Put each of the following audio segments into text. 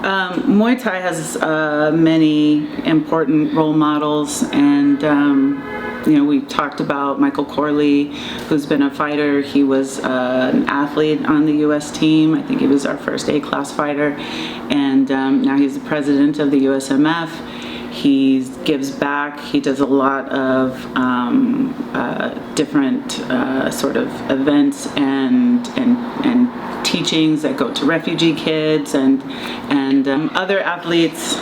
Muay Thai has many important role models, and we talked about Michael Corley, who's been a fighter. He was an athlete on the U.S. team. I think he was our first A-class fighter, and now he's the president of the USMF. He gives back. He does a lot of different sort of events and teachings that go to refugee kids and other athletes,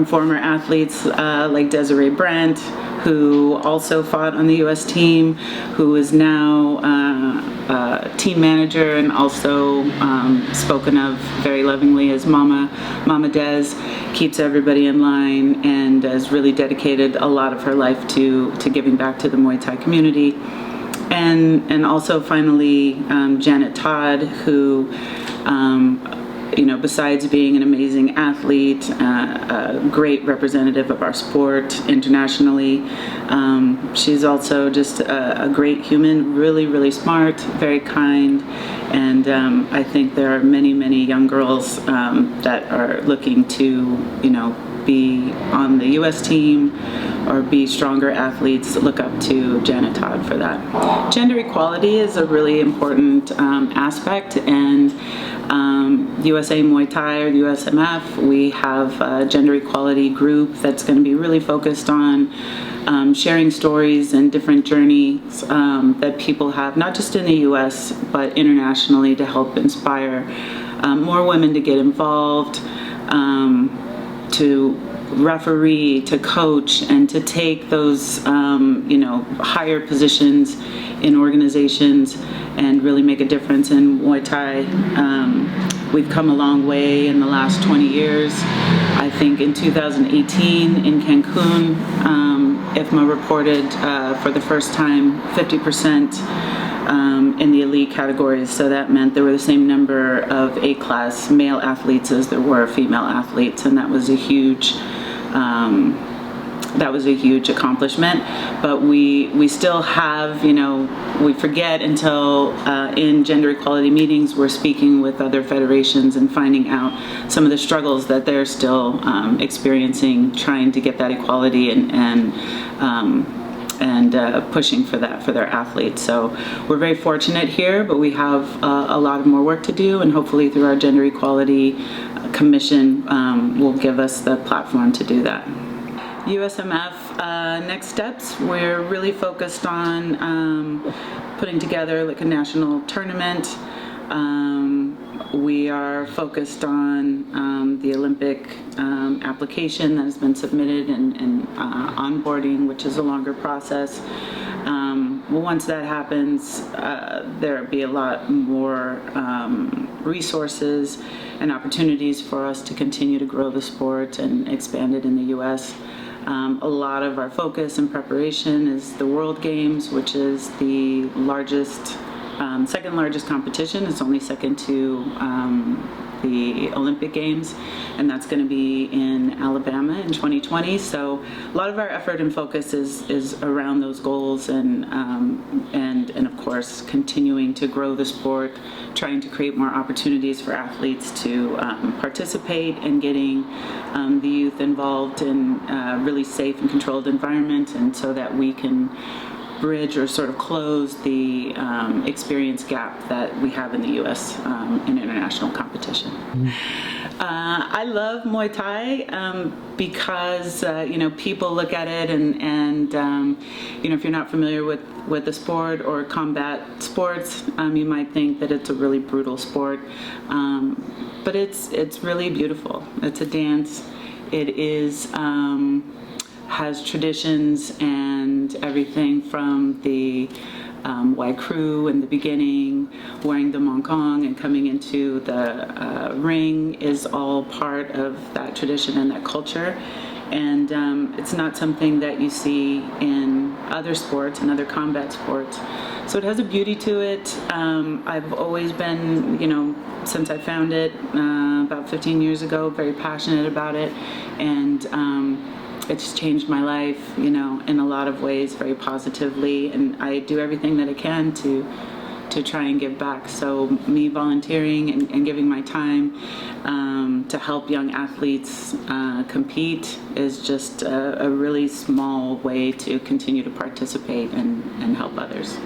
former athletes like Desiree Brandt, who also fought on the U.S. team, who is now team manager and also spoken of very lovingly as Mama Des, keeps everybody in line and has really dedicated a lot of her life to giving back to the Muay Thai community. And also finally Janet Todd, who besides being an amazing athlete, a great representative of our sport internationally, she's also just a great human, really, really smart, very kind, and I think there are many, many young girls that are looking to, be on the U.S. team or be stronger athletes. Look up to Janet Todd for that. Gender equality is a really important aspect, and USA Muay Thai or the USMF, we have a gender equality group that's going to be really focused on sharing stories and different journeys that people have, not just in the US, but internationally, to help inspire more women to get involved, to referee, to coach, and to take those higher positions in organizations and really make a difference in Muay Thai. We've come a long way in the last 20 years. I think in 2018 in Cancun, IFMA reported for the first time 50% in the elite categories. So that meant there were the same number of A-class male athletes as there were female athletes, and that was a huge accomplishment. But we still have, we forget until in gender equality meetings we're speaking with other federations and finding out some of the struggles that they're still experiencing, trying to get that equality and pushing for that for their athletes. So we're very fortunate here, but we have a lot of more work to do, and hopefully through our Gender Equality Commission will give us the platform to do that. USMF, next steps, we're really focused on putting together like a national tournament. We are focused on the Olympic application that has been submitted and onboarding, which is a longer process. Once that happens, there'll be a lot more resources and opportunities for us to continue to grow the sport and expand it in the U.S. A lot of our focus and preparation is the World Games, which is the largest, second largest competition. It's only second to the Olympic Games, and that's going to be in Alabama in 2020. So a lot of our effort and focus is around those goals, and of course continuing to grow the sport, trying to create more opportunities for athletes to participate, and getting the youth involved in a really safe and controlled environment, and so that we can bridge or sort of close the experience gap that we have in the U.S. In international competition. I love Muay Thai because people look at it and if you're not familiar with the sport or combat sports, you might think that it's a really brutal sport, but it's really beautiful. It's a dance. It is has traditions and everything from the Muay crew in the beginning, wearing the mongkong and coming into the ring is all part of that tradition and that culture. And it's not something that you see in other sports and other combat sports. So it has a beauty to it. I've always been, since I found it about 15 years ago, very passionate about it. And it's changed my life, in a lot of ways, very positively, and I do everything that I can to try and give back. So me volunteering and giving my time to help young athletes compete is just a really small way to continue to participate and help others.